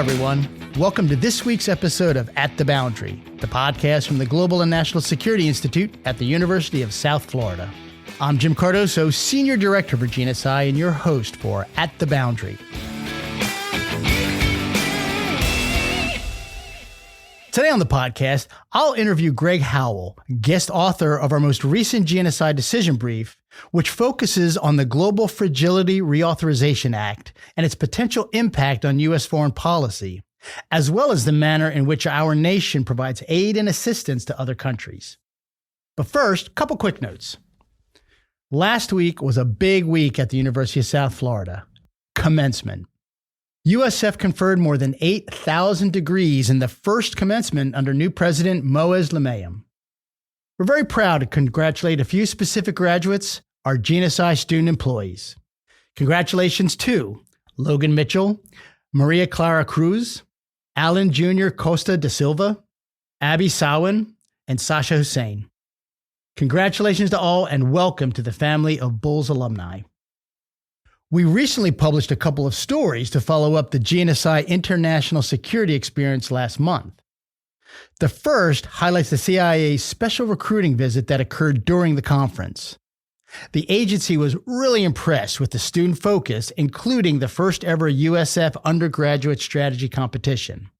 everyone. Welcome to this week's episode of At the Boundary, the podcast from the Global and National Security Institute at the University of South Florida. I'm Jim Cardoso, Senior Director for GNSI and your host for At the Boundary. Today on the podcast, I'll interview Greg Howell, guest author of our most recent GNSI decision brief, which focuses on the Global Fragility Reauthorization Act and its potential impact on U.S. foreign policy, as well as the manner in which our nation provides aid and assistance to other countries. But first, a couple quick notes. Last week was a big week at the University of South Florida. Commencement. USF conferred more than 8,000 degrees in the first commencement under new President Moaz Lamayam. We're very proud to congratulate a few specific graduates, our GNSI student employees. Congratulations to Logan Mitchell, Maria Clara Cruz, Alan Jr. Costa da Silva, Abby Sawin, and Sasha Hussein. Congratulations to all and welcome to the family of Bulls alumni. We recently published a couple of stories to follow up the GNSI International Security Experience last month. The first highlights the CIA's special recruiting visit that occurred during the conference. The agency was really impressed with the student focus, including the first ever USF undergraduate strategy competition.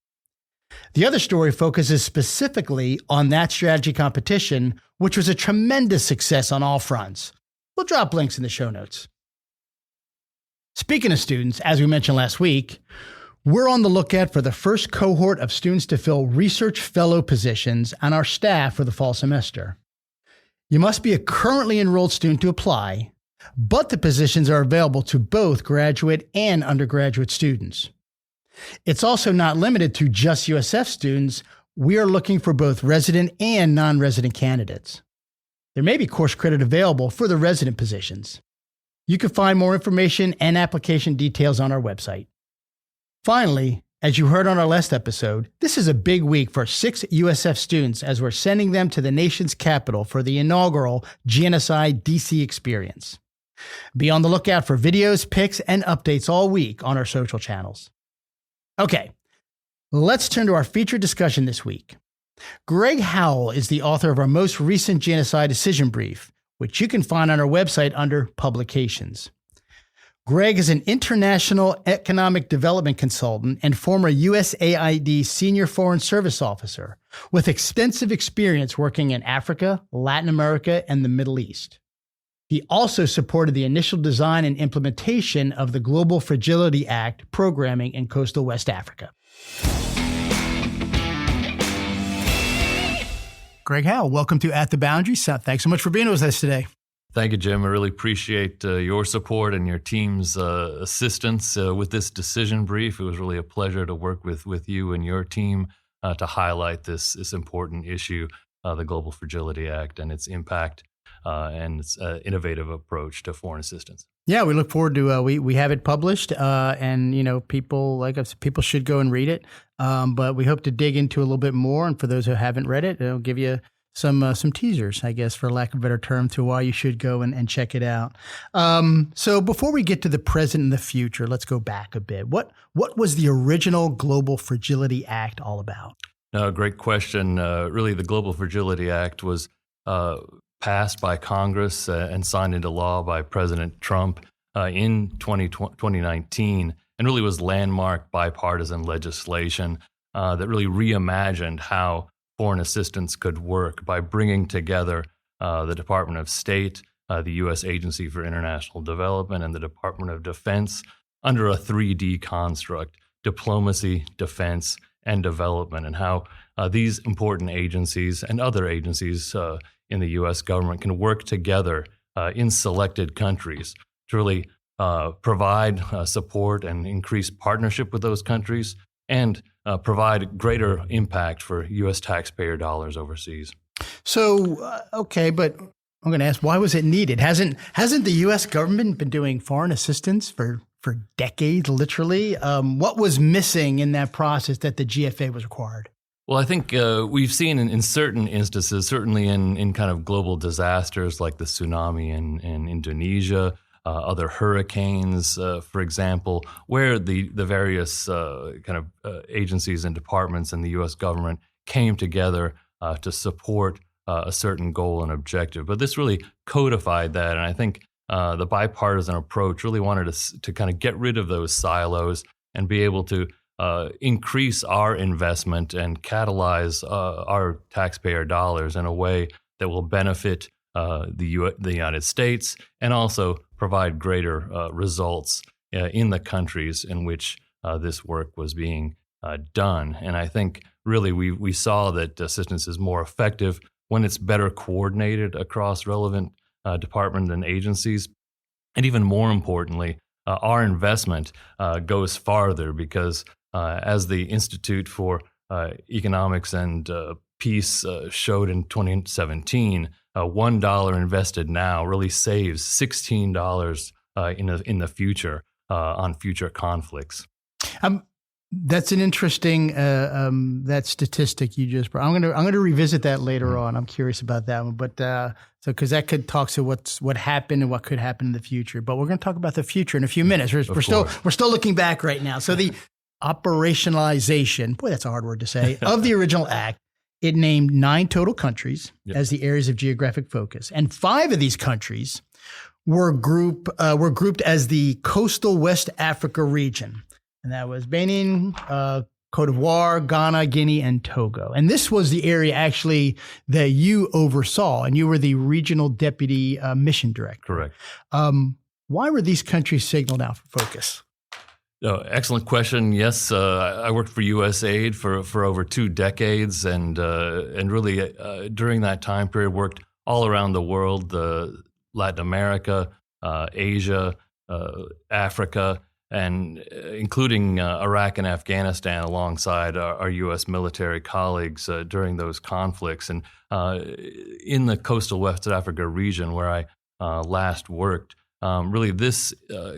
The other story focuses specifically on that strategy competition, which was a tremendous success on all fronts. We'll drop links in the show notes. Speaking of students, as we mentioned last week, we're on the lookout for the first cohort of students to fill research fellow positions on our staff for the fall semester. You must be a currently enrolled student to apply, but the positions are available to both graduate and undergraduate students. It's also not limited to just USF students. We are looking for both resident and non-resident candidates. There may be course credit available for the resident positions. You can find more information and application details on our website. Finally, as you heard on our last episode, this is a big week for 6 USF students as we're sending them to the nation's capital for the inaugural GNSI DC experience. Be on the lookout for videos, pics, and updates all week on our social channels. Okay, let's turn to our featured discussion this week. Greg Howell is the author of our most recent GNSI decision brief, which you can find on our website under Publications. Greg is an international economic development consultant and former USAID Senior Foreign Service Officer with extensive experience working in Africa, Latin America, and the Middle East. He also supported the initial design and implementation of the Global Fragility Act programming in coastal West Africa. Greg Howell, welcome to At the Boundary. Thanks so much for being with us today. Thank you, Jim. I really appreciate your support and your team's assistance with this decision brief. It was really a pleasure to work with you and your team to highlight this important issue, the Global Fragility Act, and its impact and its innovative approach to foreign assistance. Yeah, we look forward to we have it published, and people like us, people should go and read it. But we hope to dig into a little bit more, and for those who haven't read it, it'll give you some teasers, I guess, for lack of a better term, to why you should go and check it out. So before we get to the present and the future, let's go back a bit. What was the original Global Fragility Act all about? No, great question. Really, the Global Fragility Act was passed by Congress and signed into law by President Trump in 2019, and really was landmark bipartisan legislation that really reimagined how foreign assistance could work by bringing together the Department of State, the U.S. Agency for International Development, and the Department of Defense under a 3D construct: diplomacy, defense, and development, and how these important agencies and other agencies in the U.S. government can work together in selected countries to really provide support and increase partnership with those countries and provide greater impact for U.S. taxpayer dollars overseas. So, okay, but I'm going to ask, why was it needed? Hasn't the U.S. government been doing foreign assistance for decades, literally? What was missing in that process that the GFA was required? Well, I think we've seen in certain instances, certainly in kind of global disasters like the tsunami in Indonesia, other hurricanes, for example, where the various agencies and departments in the U.S. government came together to support a certain goal and objective. But this really codified that, and I think the bipartisan approach really wanted to kind of get rid of those silos and be able to increase our investment and catalyze our taxpayer dollars in a way that will benefit the United States and also provide greater results in the countries in which this work was being done. And I think really we saw that assistance is more effective when it's better coordinated across relevant departments and agencies. And even more importantly, our investment goes farther because as the Institute for Economics and Peace showed in 2017, $1 invested now really saves $16 in the future on future conflicts. That's an interesting that statistic you just brought. I'm gonna revisit that later on. I'm curious about that one, but so because that could talk to what happened and what could happen in the future. But we're going to talk about the future in a few minutes. We're still looking back right now. So the operationalization, boy, that's a hard word to say, of the original act. It named 9 total countries as the areas of geographic focus, and 5 of these countries were grouped as the coastal West Africa region. And that was Benin, Cote d'Ivoire, Ghana, Guinea, and Togo. And this was the area actually that you oversaw, and you were the regional deputy mission director. Correct. Why were these countries signaled out for focus? Excellent question. Yes, I worked for USAID for over 2 decades, and really during that time period worked all around the world, Latin America, Asia, Africa, and including Iraq and Afghanistan alongside our U.S. military colleagues during those conflicts. And in the coastal West Africa region where I last worked, really this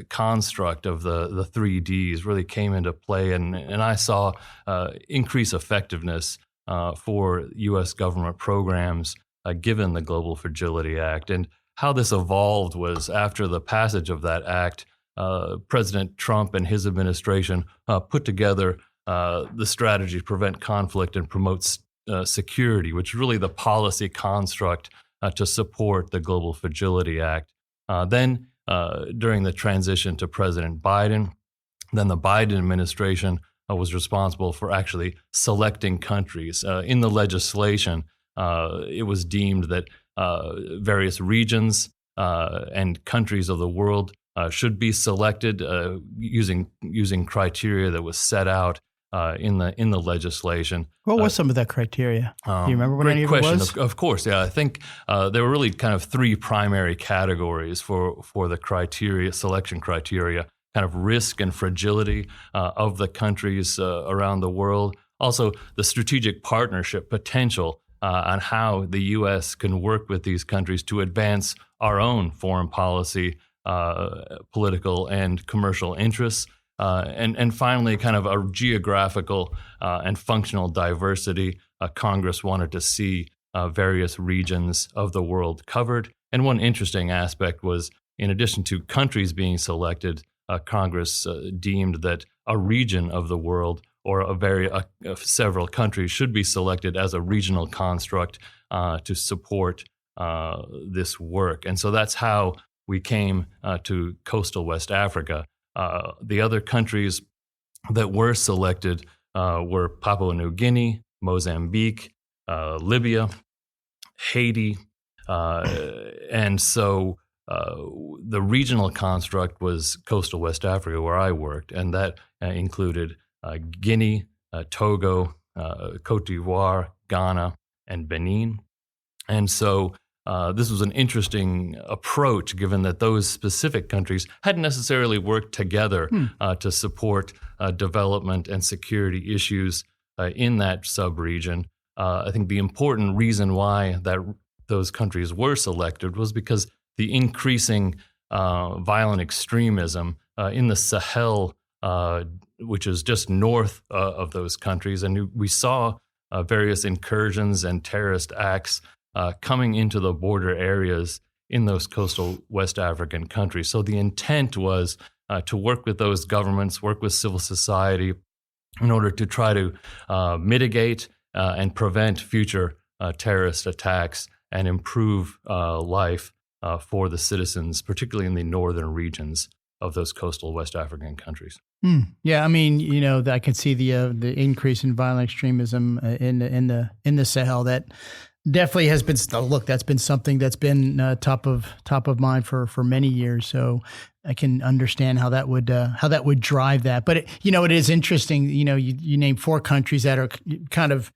construct of the 3 Ds really came into play, and I saw increased effectiveness for U.S. government programs given the Global Fragility Act. And how this evolved was after the passage of that act, President Trump and his administration put together the strategy to prevent conflict and promote security, which is really the policy construct to support the Global Fragility Act. Then during the transition to President Biden, then the Biden administration was responsible for actually selecting countries. In the legislation, it was deemed that various regions and countries of the world should be selected using criteria that was set out in the legislation. What was some of that criteria? Do you remember what any of it was? Of course, yeah. I think there were really kind of 3 primary categories for the selection criteria: kind of risk and fragility of the countries around the world, also the strategic partnership potential on how the U.S. can work with these countries to advance our own foreign policy, political and commercial interests, and finally, kind of a geographical and functional diversity. Congress wanted to see various regions of the world covered. And one interesting aspect was, in addition to countries being selected, Congress deemed that a region of the world or several countries should be selected as a regional construct to support this work. And so that's how we came to coastal West Africa. The other countries that were selected were Papua New Guinea, Mozambique, Libya, Haiti, and so the regional construct was coastal West Africa, where I worked, and that included Guinea, Togo, Cote d'Ivoire, Ghana, and Benin. And so this was an interesting approach, given that those specific countries hadn't necessarily worked together to support development and security issues in that sub-region. I think the important reason why those countries were selected was because the increasing violent extremism in the Sahel, which is just north of those countries, and we saw various incursions and terrorist acts coming into the border areas in those coastal West African countries. So the intent was to work with those governments, work with civil society in order to try to mitigate and prevent future terrorist attacks and improve life for the citizens, particularly in the northern regions of those coastal West African countries. Yeah, I mean, I can see the increase in violent extremism in the Sahel. That definitely has been that's been something that's been top of mind for many years. So I can understand how that would drive that. But it is interesting. You name 4 countries that are kind of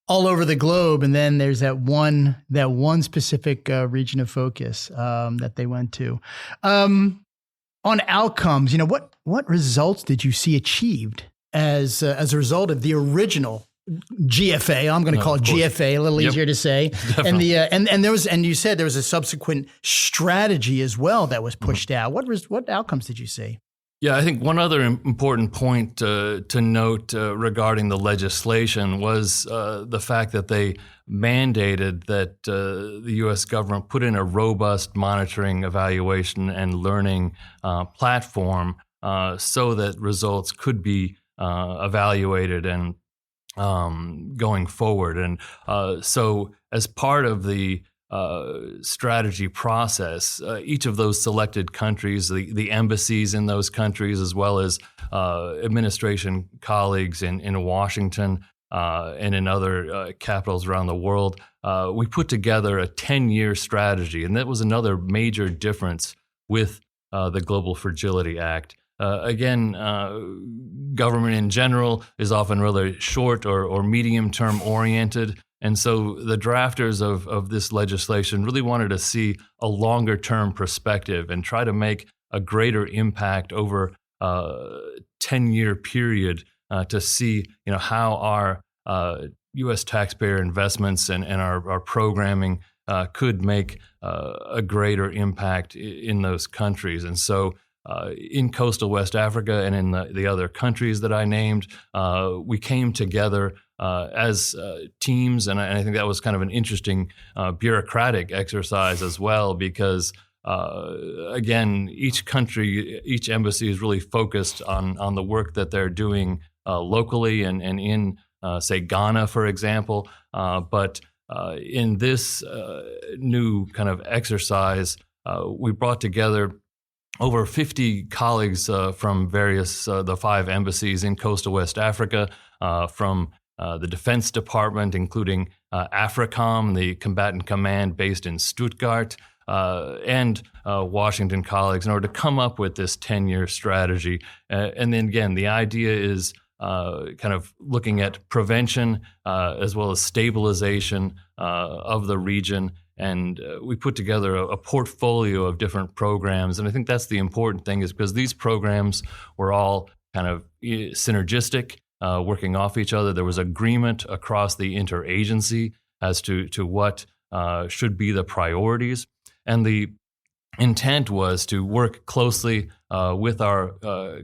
all over the globe, and then there's that one specific region of focus that they went to. On outcomes, what results did you see achieved as a result of the original GFA? I'm going to call it GFA, a little easier to say. Definitely. And you said there was a subsequent strategy as well that was pushed out. What outcomes did you see? Yeah, I think one other important point to note regarding the legislation was the fact that they mandated that the U.S. government put in a robust monitoring, evaluation, and learning platform so that results could be evaluated and going forward. And so as part of the strategy process, each of those selected countries, the embassies in those countries, as well as administration colleagues in Washington and in other capitals around the world, we put together a 10-year strategy. And that was another major difference with the Global Fragility Act. Again, government in general is often rather short or medium-term oriented. And so the drafters of this legislation really wanted to see a longer-term perspective and try to make a greater impact over a 10-year period to see, how our U.S. taxpayer investments and our programming could make a greater impact in those countries. And so in coastal West Africa and in the other countries that I named, we came together as teams, and I think that was kind of an interesting bureaucratic exercise as well, because again, each country, each embassy is really focused on the work that they're doing locally and in, say, Ghana, for example. But in this new kind of exercise, we brought together over 50 colleagues from various, the 5 embassies in coastal West Africa, from the Defense Department, including AFRICOM, the combatant command based in Stuttgart, and Washington colleagues, in order to come up with this 10-year strategy. And then again, the idea is kind of looking at prevention as well as stabilization of the region. And we put together a portfolio of different programs. And I think that's the important thing, is because these programs were all kind of synergistic, working off each other. There was agreement across the interagency as to what should be the priorities. And the intent was to work closely with our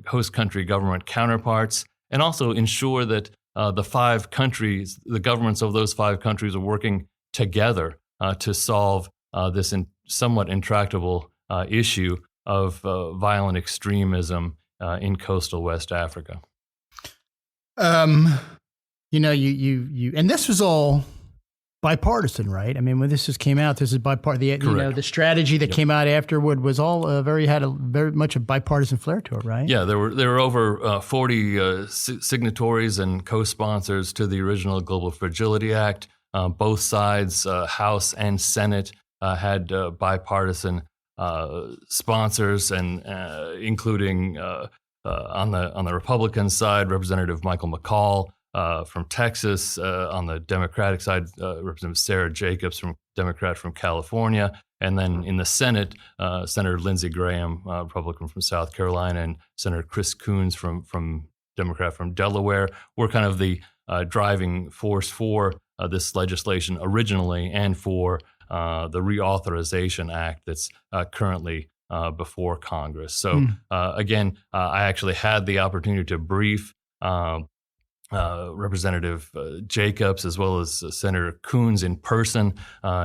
host country government counterparts, and also ensure that the 5 countries, the governments of those 5 countries, are working together to solve this somewhat intractable issue of violent extremism in coastal West Africa. You and this was all bipartisan, right? I mean, when this came out, this is bipartisan. The strategy that came out afterward was all had a very much a bipartisan flair to it, right? Yeah, there were over 40 signatories and co-sponsors to the original Global Fragility Act. Both sides, House and Senate, had bipartisan sponsors, and including on the Republican side, Representative Michael McCall from Texas. On the Democratic side, Representative Sarah Jacobs, Democrat from California. And then in the Senate, Senator Lindsey Graham, Republican from South Carolina, and Senator Chris Coons from Democrat from Delaware, were kind of the driving force for this legislation originally, and for the Reauthorization Act that's currently before Congress. So again, I actually had the opportunity to brief Representative Jacobs as well as Senator Coons in person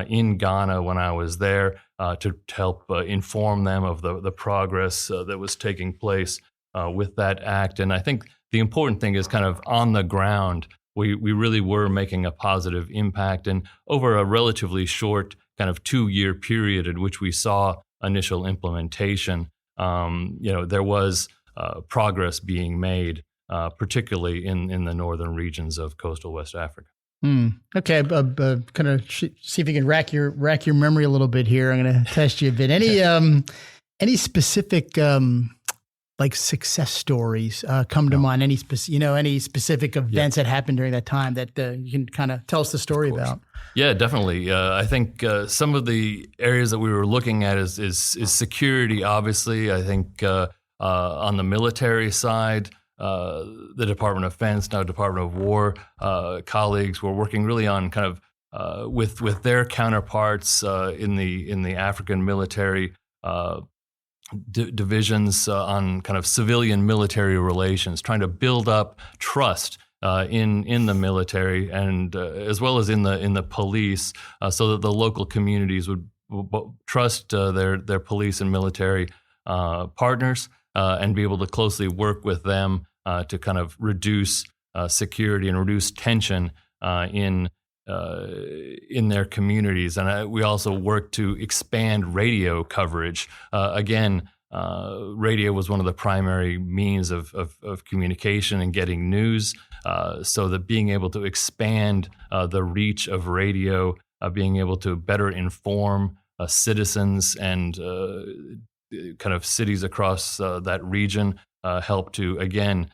in Ghana when I was there. to help inform them of the progress that was taking place with that act. And I think the important thing is kind of on the ground, we really were making a positive impact. And over a relatively short kind of 2-year period in which we saw initial implementation, there was progress being made, particularly in the northern regions of coastal West Africa. Okay, kind of see if you can rack your memory a little bit here. I'm going to test you a bit. Any specific like success stories come to mind? Any specific events that happened during that time that you can kind of tell us the story about? Yeah, definitely. I think some of the areas that we were looking at is security. Obviously, I think on the military side, the Department of Defense, now Department of War colleagues were working really on kind of with their counterparts in the African military divisions on kind of civilian military relations, trying to build up trust in the military and as well as in the police, so that the local communities would trust their police and military partners and be able to closely work with them to kind of reduce security and reduce tension in their communities. And we also worked to expand radio coverage. Again, radio was one of the primary means of communication and getting news, so that being able to expand the reach of radio, being able to better inform citizens and kind of cities across that region helped to, again,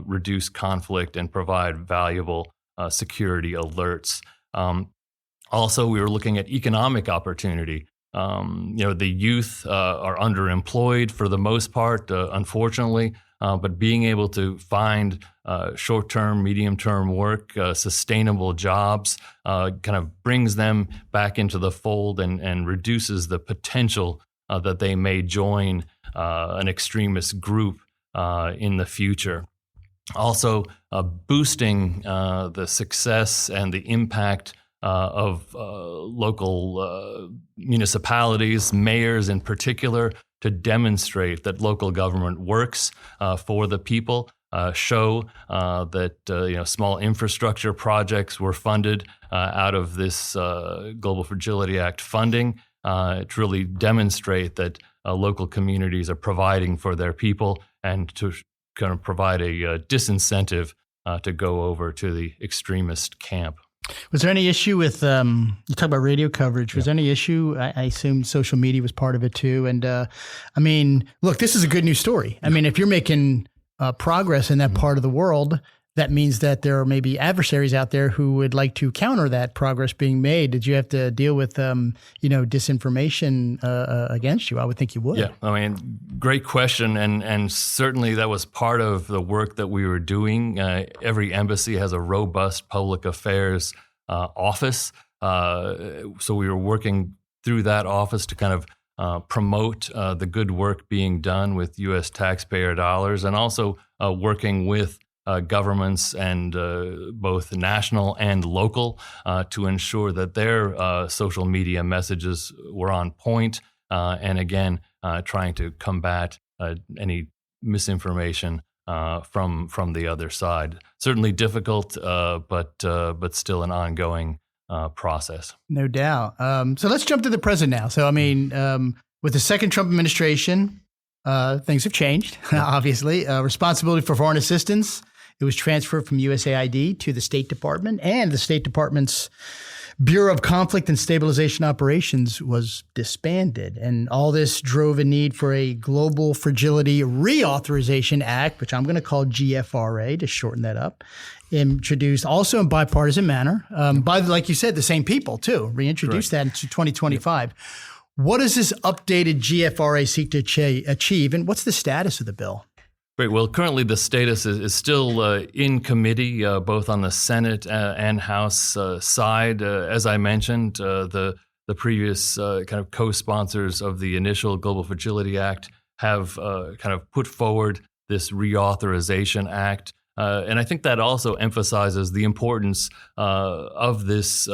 reduce conflict and provide valuable security alerts. Also, we were looking at economic opportunity. The youth are underemployed for the most part, unfortunately, but being able to find short-term, medium-term work, sustainable jobs, kind of brings them back into the fold and reduces the potential that they may join an extremist group in the future. Also, boosting the success and the impact of local municipalities, mayors in particular, to demonstrate that local government works for the people, show that small infrastructure projects were funded out of this Global Fragility Act funding, to really demonstrate that local communities are providing for their people and to kind of provide a disincentive to go over to the extremist camp. Was there any issue with, you talk about radio coverage, was there any issue? I assume social media was part of it too. And look, this is a good news story. I mean, if you're making progress in that part of the world, that means that there are maybe adversaries out there who would like to counter that progress being made. Did you have to deal with, disinformation against you? I would think you would. Yeah, I mean, great question. And certainly that was part of the work that we were doing. Every embassy has a robust public affairs office. So we were working through that office to kind of promote the good work being done with U.S. taxpayer dollars, and also working with governments and both national and local to ensure that their social media messages were on point, and again, trying to combat any misinformation from the other side. Certainly difficult, but still an ongoing process. No doubt. So let's jump to the present now. So, with the second Trump administration, things have changed, obviously. Responsibility for foreign assistance, it was transferred from USAID to the State Department, and the State Department's Bureau of Conflict and Stabilization Operations was disbanded. And all this drove a need for a Global Fragility Reauthorization Act, which I'm going to call GFRA to shorten that up, introduced also in bipartisan manner by, like you said, the same people too, reintroduced that into 2025. Yep. What does this updated GFRA seek to achieve, and what's the status of the bill? Great. Well, currently the status is still in committee, both on the Senate and House side. As I mentioned, the previous kind of co-sponsors of the initial Global Fragility Act have kind of put forward this Reauthorization Act. And I think that also emphasizes the importance of this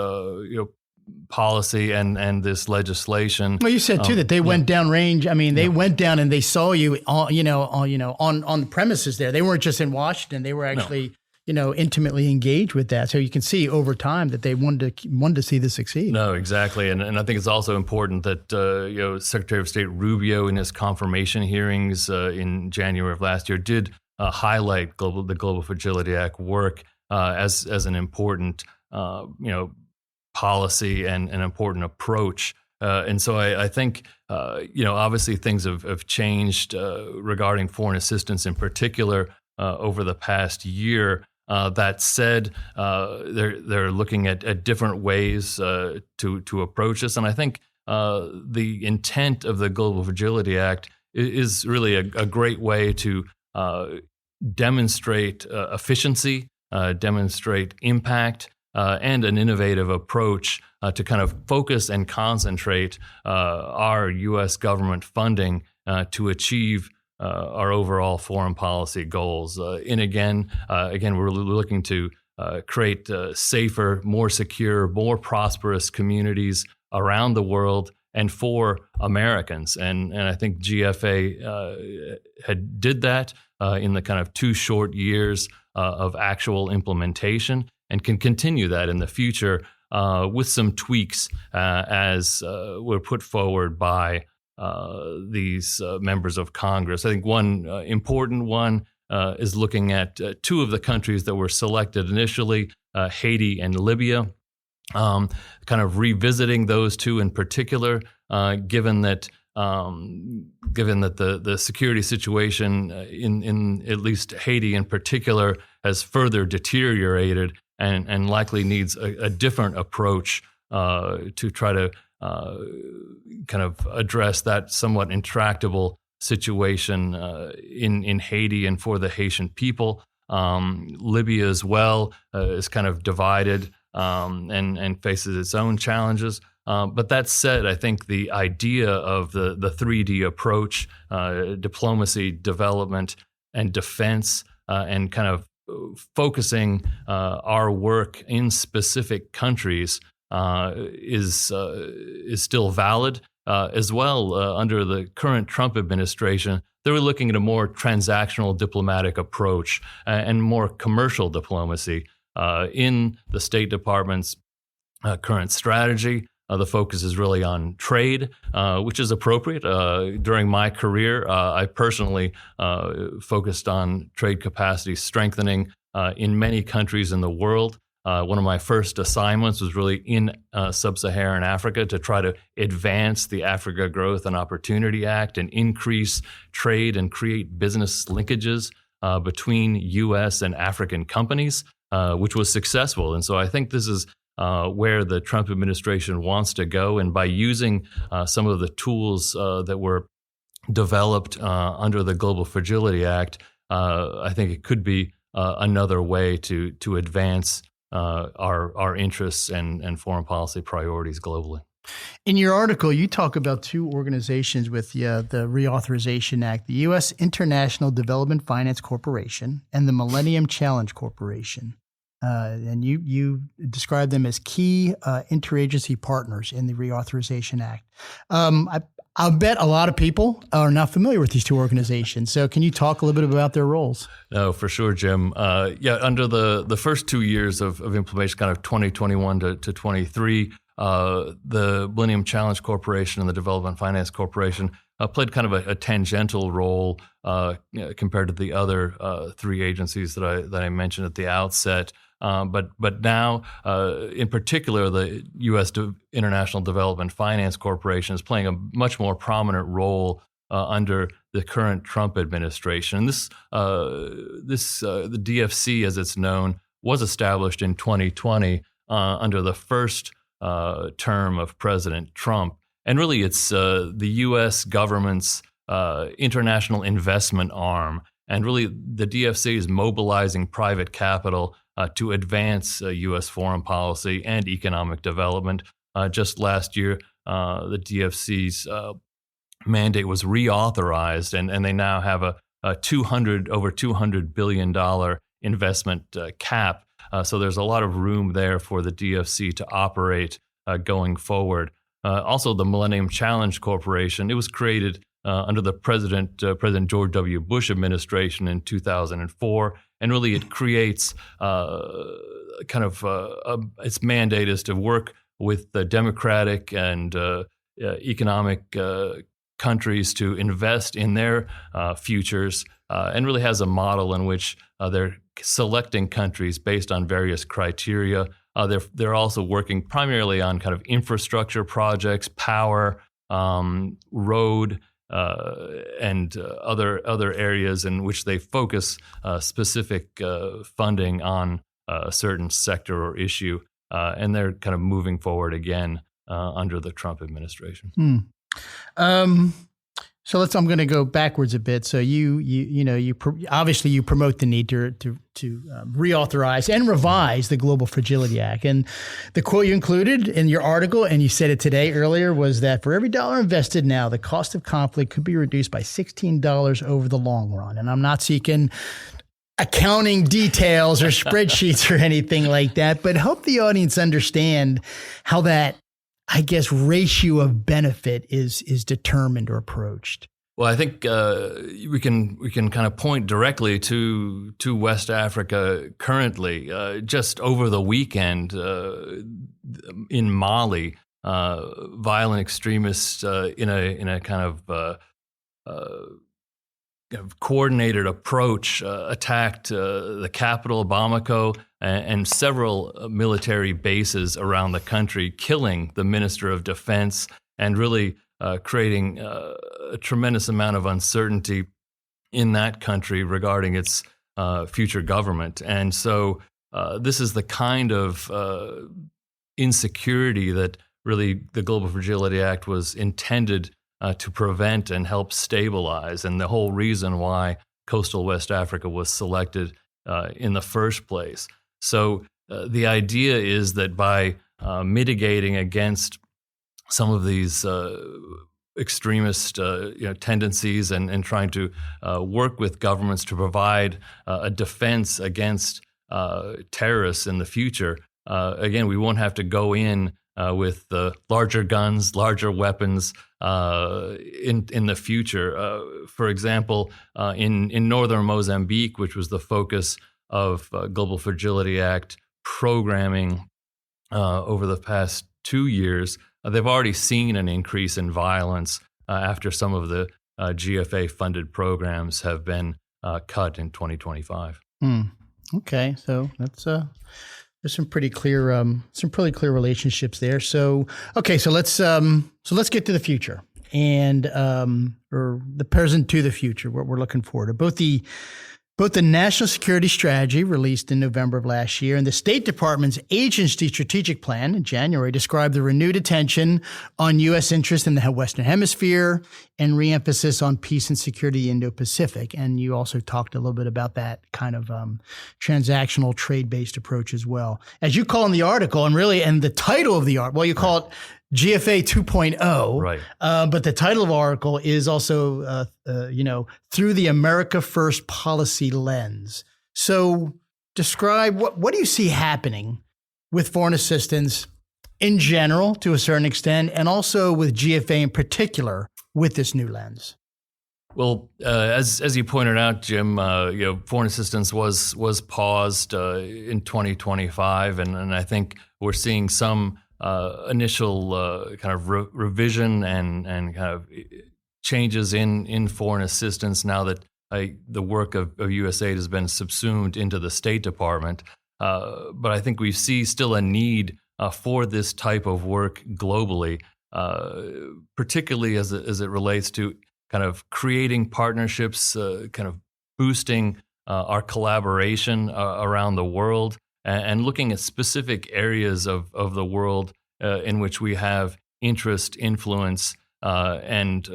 policy and this legislation. Well, you said too that they went down range. I mean, they went down and they saw you, on the premises there. They weren't just in Washington; they were actually, intimately engaged with that. So you can see over time that they wanted to see this succeed. No, exactly, and I think it's also important that Secretary of State Rubio in his confirmation hearings in January of last year did highlight the Global Fragility Act work as an important policy and an important approach. And so I think, obviously things have changed regarding foreign assistance in particular over the past year. That said, they're looking at different ways to approach this. And I think the intent of the Global Fragility Act is really a great way to demonstrate efficiency, demonstrate impact, and an innovative approach to kind of focus and concentrate our U.S. government funding to achieve our overall foreign policy goals. Again, we're looking to create safer, more secure, more prosperous communities around the world and for Americans. And I think GFA did that in the kind of 2 short years of actual implementation, and can continue that in the future with some tweaks as were put forward by these members of Congress. I think one important one is looking at 2 of the countries that were selected initially, Haiti and Libya, kind of revisiting those 2 in particular, given that the security situation in at least Haiti in particular has further deteriorated and likely needs a different approach to try to kind of address that somewhat intractable situation in Haiti and for the Haitian people. Libya as well is kind of divided and faces its own challenges. But that said, I think the idea of the 3D approach, diplomacy, development, and defense, and kind of focusing our work in specific countries is still valid. As well, under the current Trump administration, they were looking at a more transactional diplomatic approach and more commercial diplomacy. In the State Department's current strategy, the focus is really on trade, which is appropriate. During my career, I personally focused on trade capacity strengthening in many countries in the world. One of my first assignments was really in sub-Saharan Africa to try to advance the Africa Growth and Opportunity Act and increase trade and create business linkages between U.S. and African companies, which was successful. And so I think this is where the Trump administration wants to go. And by using some of the tools that were developed under the Global Fragility Act, I think it could be another way to advance our interests and foreign policy priorities globally. In your article, you talk about 2 organizations with the Reauthorization Act, the U.S. International Development Finance Corporation and the Millennium Challenge Corporation. And you describe them as key interagency partners in the Reauthorization Act. I'll bet a lot of people are not familiar with these 2 organizations. So can you talk a little bit about their roles? No, for sure, Jim. Under the first 2 years of implementation, kind of 2021 to 23, the Millennium Challenge Corporation and the Development Finance Corporation played kind of a tangential role compared to the other 3 agencies that I mentioned at the outset. But now, in particular, the U.S. International Development Finance Corporation is playing a much more prominent role under the current Trump administration. And the DFC, as it's known, was established in 2020 under the first term of President Trump. And really, it's the U.S. government's international investment arm. And really, the DFC is mobilizing private capital to advance U.S. foreign policy and economic development. Just last year, the DFC's mandate was reauthorized, and they now have a over $200 billion investment cap. So there's a lot of room there for the DFC to operate going forward. Also, the Millennium Challenge Corporation, it was created under the President George W. Bush administration in 2004, and really it creates its mandate is to work with the democratic and economic countries to invest in their futures, and really has a model in which they're selecting countries based on various criteria. They're also working primarily on kind of infrastructure projects, power, road, and other areas in which they focus specific funding on a certain sector or issue, and they're kind of moving forward again under the Trump administration. So I'm going to go backwards a bit. So obviously you promote the need to reauthorize and revise the Global Fragility Act. And the quote you included in your article, and you said it today earlier, was that for every dollar invested now, the cost of conflict could be reduced by $16 over the long run. And I'm not seeking accounting details or spreadsheets or anything like that, but hope the audience understand how that, I guess, ratio of benefit is determined or approached. Well, I think we can kind of point directly to West Africa currently. Just over the weekend in Mali, violent extremists in a kind of coordinated approach attacked the capital, Bamako, and several military bases around the country, killing the Minister of Defense and really creating a tremendous amount of uncertainty in that country regarding its future government. And so this is the kind of insecurity that really the Global Fragility Act was intended to prevent and help stabilize, and the whole reason why coastal West Africa was selected in the first place. So the idea is that by mitigating against some of these extremist tendencies and trying to work with governments to provide a defense against terrorists in the future, again, we won't have to go in with larger guns, larger weapons in the future. For example, in northern Mozambique, which was the focus of Global Fragility Act programming over the past 2 years, they've already seen an increase in violence after some of the GFA-funded programs have been cut in 2025. Okay, so that's there's some pretty clear relationships there. So okay, so let's get to the future and or the present to the future. What we're looking forward to both the National Security Strategy released in November of last year and the State Department's Agency Strategic Plan in January described the renewed attention on U.S. interest in the Western Hemisphere and reemphasis on peace and security in the Indo-Pacific. And you also talked a little bit about that kind of transactional trade-based approach as well. As you call in the article, and the title of the article, well, you call it GFA 2.0, right? But the title of the article is also, through the America First policy lens. So describe what do you see happening with foreign assistance in general to a certain extent, and also with GFA in particular with this new lens? Well, as you pointed out, Jim, foreign assistance was paused in 2025, and I think we're seeing some initial kind of revision and kind of changes in foreign assistance now that the work of USAID has been subsumed into the State Department. But I think we see still a need for this type of work globally, particularly as it relates to kind of creating partnerships, kind of boosting our collaboration around the world, and looking at specific areas of the world in which we have interest, influence, and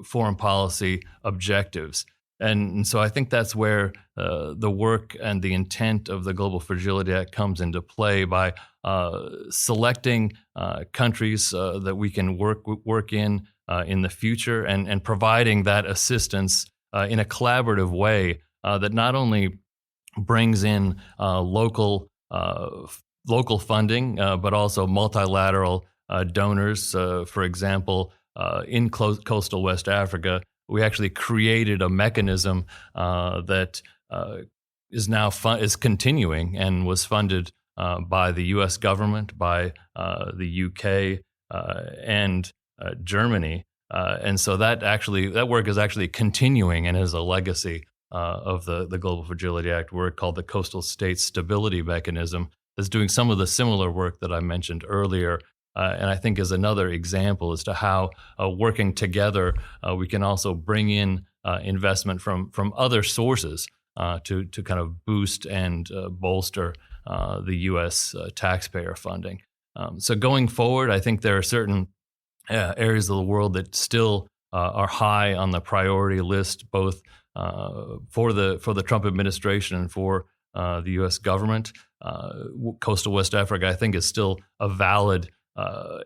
foreign policy objectives. And so I think that's where the work and the intent of the Global Fragility Act comes into play by selecting countries that we can work in the future and providing that assistance in a collaborative way that not only brings in local local funding, but also multilateral donors. For example, in coastal West Africa, we actually created a mechanism that is now is continuing and was funded by the U.S. government, by the U.K. And Germany, and so that work is actually continuing and is a legacy of the Global Fragility Act work called the Coastal State Stability Mechanism. That's doing some of the similar work that I mentioned earlier. And I think is another example as to how working together, we can also bring in investment from other sources to kind of boost and bolster the U.S. taxpayer funding. So going forward, I think there are certain areas of the world that still are high on the priority list, both for the Trump administration and for the U.S. government. Coastal West Africa, I think, is still a valid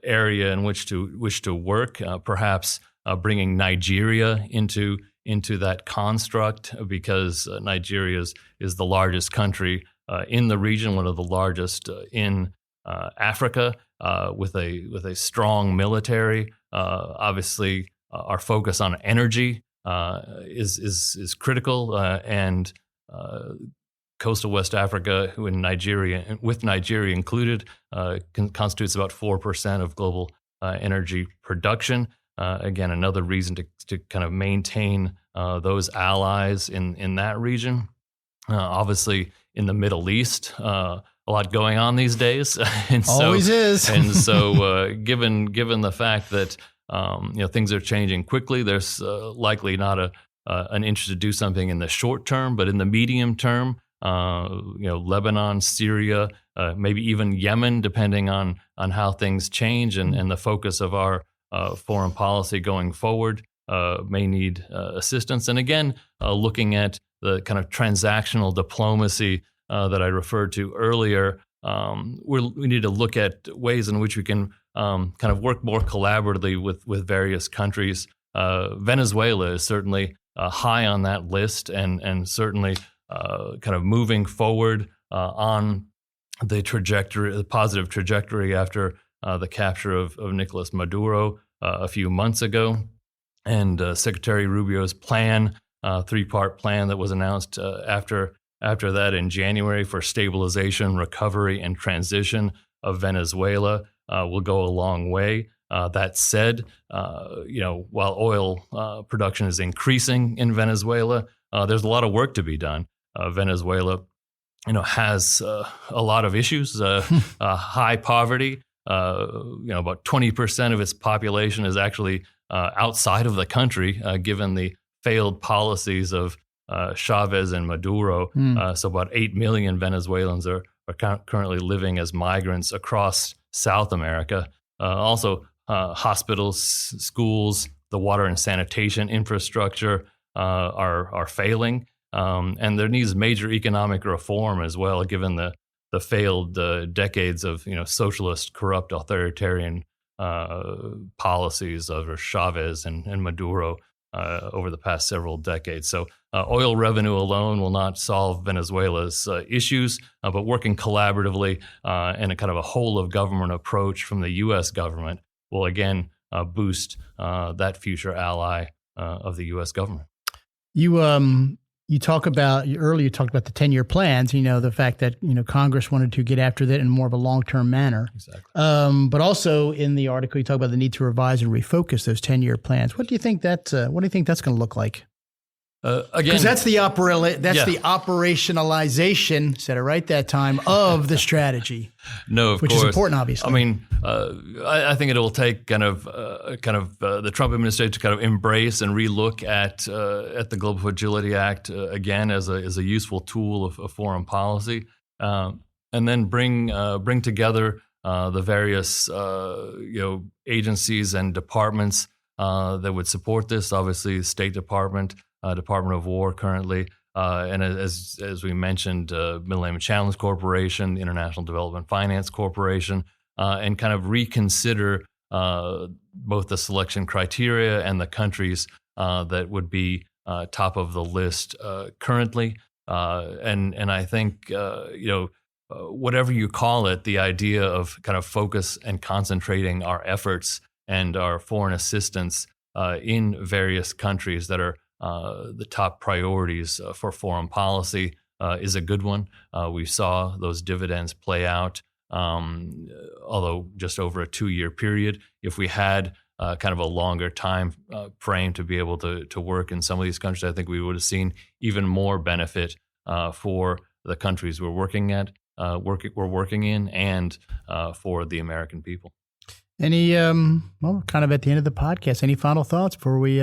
area in which to work. Perhaps bringing Nigeria into that construct, because Nigeria is the largest country in the region, one of the largest in Africa, with a strong military. Obviously, our focus on energy is critical, and coastal West Africa, with Nigeria included, constitutes about 4% of global energy production. Again, another reason to kind of maintain those allies in that region. Obviously, in the Middle East, a lot going on these days, and always is. And so, given the fact that things are changing quickly, there's likely not an interest to do something in the short term, but in the medium term, Lebanon, Syria, maybe even Yemen, depending on how things change and the focus of our foreign policy going forward, may need assistance. And again, looking at the kind of transactional diplomacy that I referred to earlier, we need to look at ways in which we can kind of work more collaboratively with various countries. Venezuela is certainly high on that list, and certainly kind of moving forward on the positive trajectory after the capture of Nicolas Maduro a few months ago, and Secretary Rubio's plan, three-part plan that was announced after that in January for stabilization, recovery, and transition of Venezuela will go a long way. That said, while oil production is increasing in Venezuela, there's a lot of work to be done. Venezuela, has a lot of issues, high poverty. About 20% of its population is actually outside of the country, given the failed policies of Chavez and Maduro. So about 8 million Venezuelans are currently living as migrants across South America. Also, hospitals, schools, the water and sanitation infrastructure are failing. And there needs major economic reform as well, given the failed decades of socialist, corrupt, authoritarian policies of Chavez and Maduro over the past several decades. So oil revenue alone will not solve Venezuela's issues, but working collaboratively and a kind of a whole of government approach from the U.S. government will again boost that future ally of the U.S. government. You talked about the 10-year plans, the fact that, Congress wanted to get after that in more of a long-term manner. Exactly. But also in the article, you talk about the need to revise and refocus those 10-year plans. What do you think that's going to look like? Again, because that's the operationalization, said it right that time, of the strategy. No, of which course. is important, obviously. I mean, I think it will take kind of the Trump administration to kind of embrace and relook at the Global Fragility Act again as a useful tool of foreign policy, and then bring together the various agencies and departments that would support this. Obviously, the State Department. Department of War currently, and as we mentioned, Millennium Challenge Corporation, the International Development Finance Corporation, and kind of reconsider both the selection criteria and the countries that would be top of the list currently. And I think whatever you call it, the idea of kind of focus and concentrating our efforts and our foreign assistance in various countries that are the top priorities for foreign policy is a good one. We saw those dividends play out, although just over a 2-year period. If we had kind of a longer time frame to be able to work in some of these countries, I think we would have seen even more benefit for the countries we're working in, and for the American people. Any, well, kind of at the end of the podcast, any final thoughts before we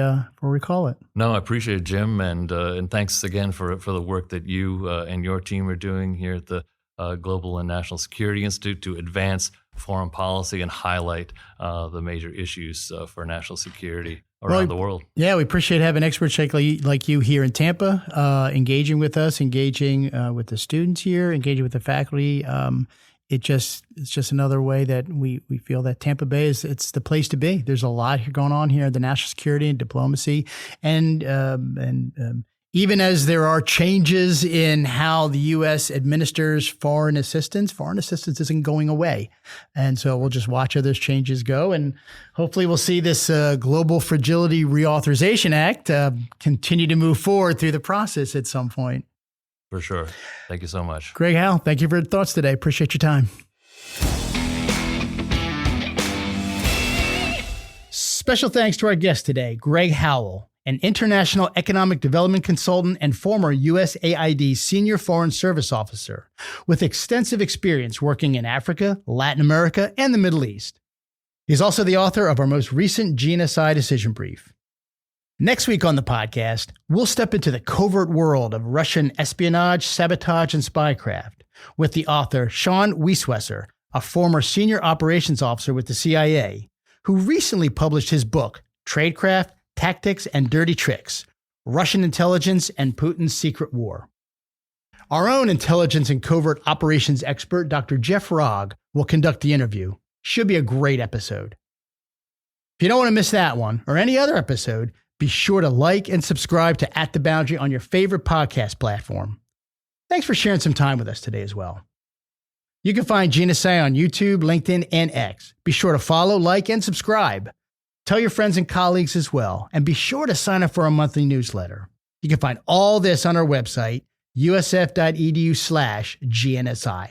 call it? No, I appreciate it, Jim, and thanks again for the work that you and your team are doing here at the Global and National Security Institute to advance foreign policy and highlight the major issues for national security around the world. Yeah, we appreciate having experts like you here in Tampa, engaging with us, engaging with the students here, engaging with the faculty. It's just another way that we feel that Tampa Bay it's the place to be. There's a lot going on here, the national security and diplomacy, and even as there are changes in how the U.S. administers foreign assistance isn't going away. And so we'll just watch how those changes go. And hopefully we'll see this Global Fragility Reauthorization Act continue to move forward through the process at some point. For sure. Thank you so much. Greg Howell, thank you for your thoughts today. Appreciate your time. Special thanks to our guest today, Greg Howell, an international economic development consultant and former USAID Senior Foreign Service Officer with extensive experience working in Africa, Latin America, and the Middle East. He's also the author of our most recent GNSI decision brief. Next week on the podcast, we'll step into the covert world of Russian espionage, sabotage, and spycraft with the author Sean Wieswesser, a former senior operations officer with the CIA, who recently published his book, Tradecraft, Tactics, and Dirty Tricks, Russian Intelligence and Putin's Secret War. Our own intelligence and covert operations expert, Dr. Jeff Rogg, will conduct the interview. Should be a great episode. If you don't want to miss that one or any other episode, be sure to like and subscribe to At the Boundary on your favorite podcast platform. Thanks for sharing some time with us today as well. You can find GNSI on YouTube, LinkedIn, and X. Be sure to follow, like, and subscribe. Tell your friends and colleagues as well, and be sure to sign up for our monthly newsletter. You can find all this on our website, usf.edu/GNSI.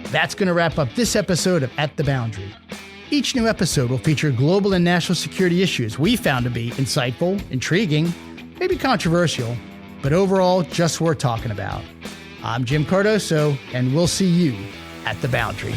That's going to wrap up this episode of At the Boundary. Each new episode will feature global and national security issues we found to be insightful, intriguing, maybe controversial, but overall just worth talking about. I'm Jim Cardoso, and we'll see you at the Boundary.